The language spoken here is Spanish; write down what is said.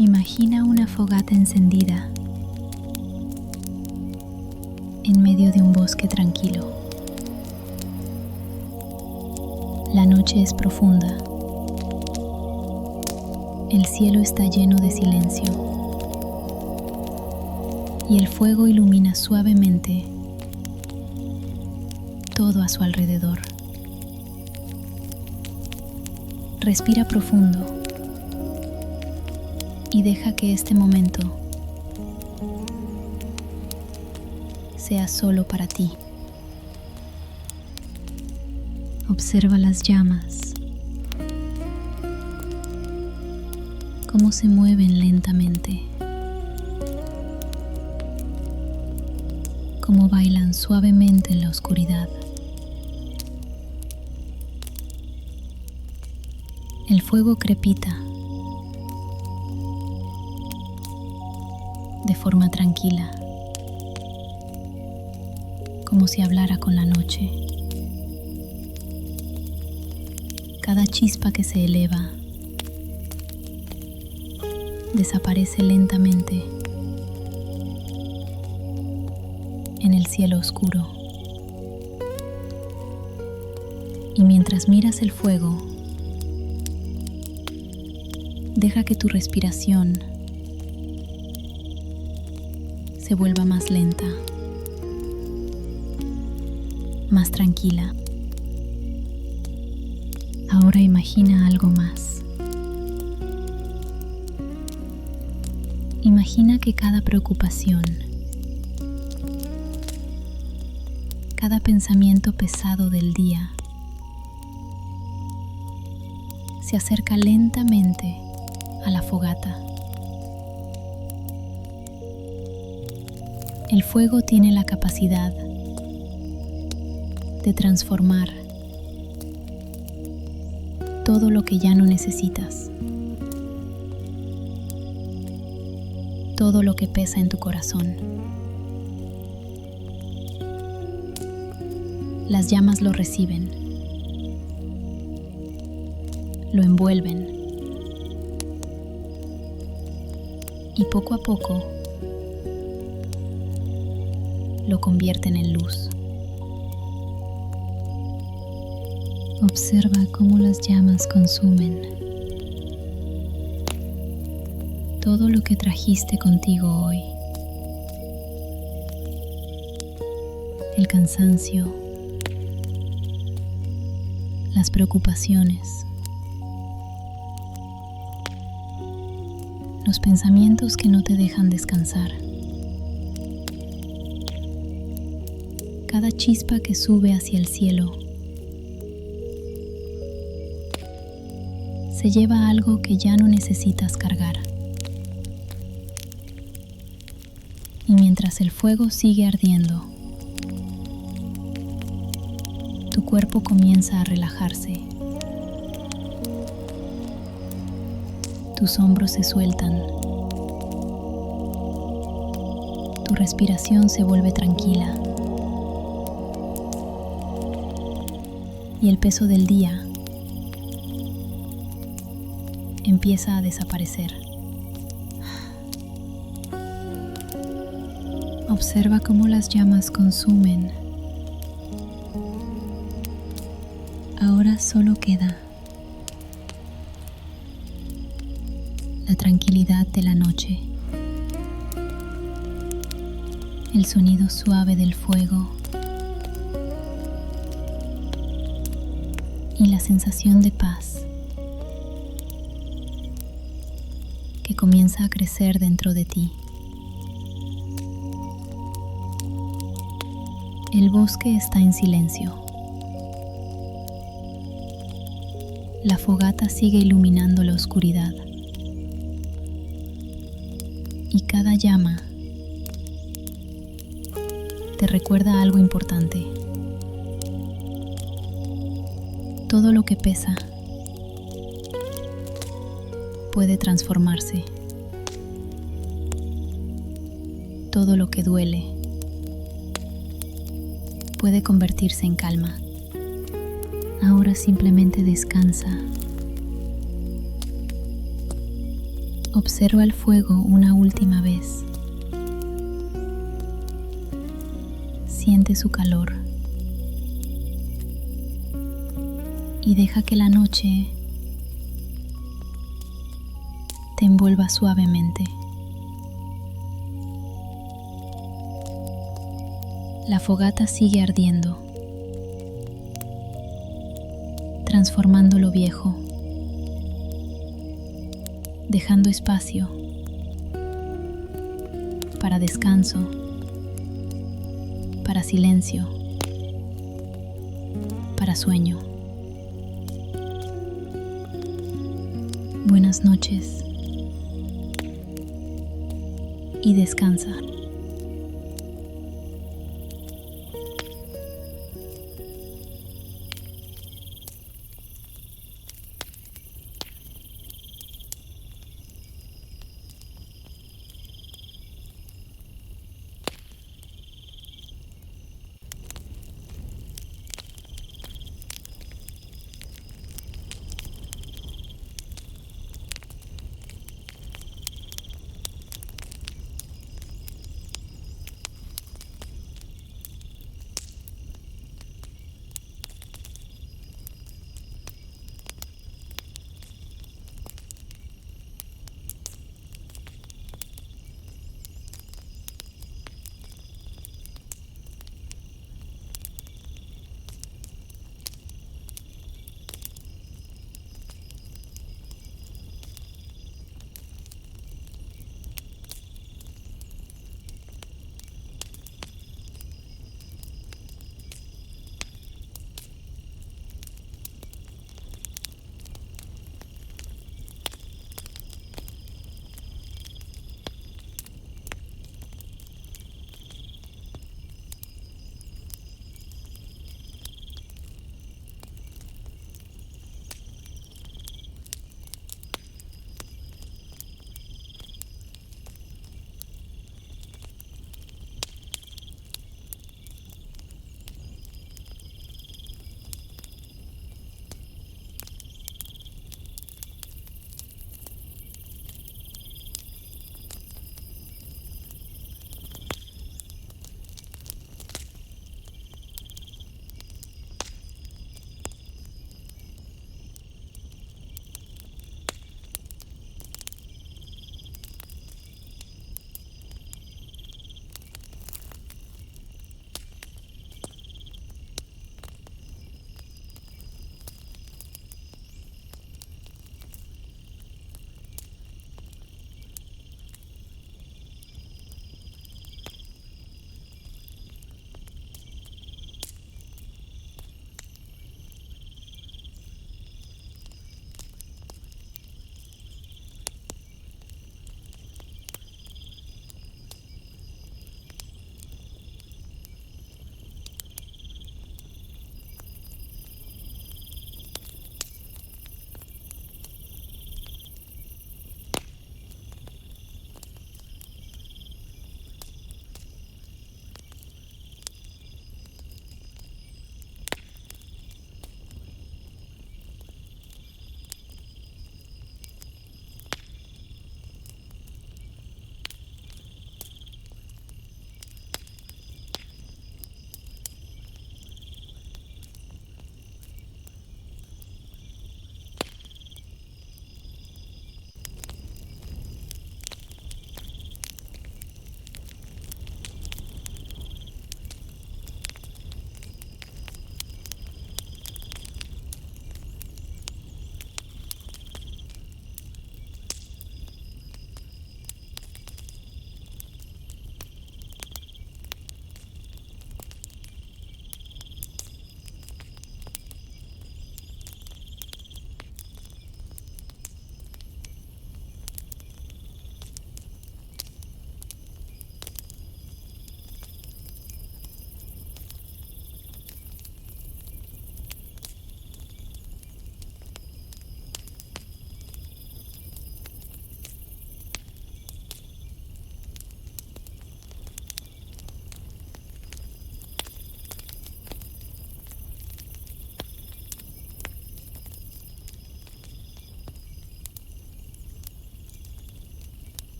Imagina una fogata encendida en medio de un bosque tranquilo. La noche es profunda. El cielo está lleno de silencio y el fuego ilumina suavemente todo a su alrededor. Respira profundo y deja que este momento sea solo para ti. Observa las llamas, cómo se mueven lentamente, cómo bailan suavemente en la oscuridad. El fuego crepita de forma tranquila, como si hablara con la noche. Cada chispa que se eleva desaparece lentamente en el cielo oscuro. Y mientras miras el fuego, deja que tu respiración se vuelva más lenta, más tranquila. Ahora imagina algo más. Imagina que cada preocupación, cada pensamiento pesado del día se acerca lentamente a la fogata. El fuego tiene la capacidad de transformar todo lo que ya no necesitas, todo lo que pesa en tu corazón. Las llamas lo reciben, lo envuelven y poco a poco lo convierten en luz. Observa cómo las llamas consumen todo lo que trajiste contigo hoy. El cansancio, las preocupaciones, los pensamientos que no te dejan descansar. Cada chispa que sube hacia el cielo se lleva algo que ya no necesitas cargar. Y mientras el fuego sigue ardiendo, tu cuerpo comienza a relajarse. Tus hombros se sueltan. Tu respiración se vuelve tranquila. Y el peso del día empieza a desaparecer. Observa cómo las llamas consumen. Ahora solo queda la tranquilidad de la noche, el sonido suave del fuego y la sensación de paz que comienza a crecer dentro de ti. El bosque está en silencio. La fogata sigue iluminando la oscuridad. Y cada llama te recuerda algo importante. Todo lo que pesa puede transformarse. Todo lo que duele puede convertirse en calma. Ahora simplemente descansa Observa el fuego una última vez. Siente su calor y deja que la noche te envuelva suavemente. La fogata sigue ardiendo, transformando lo viejo, dejando espacio para descanso, para silencio, para sueño. Buenas noches y descansa.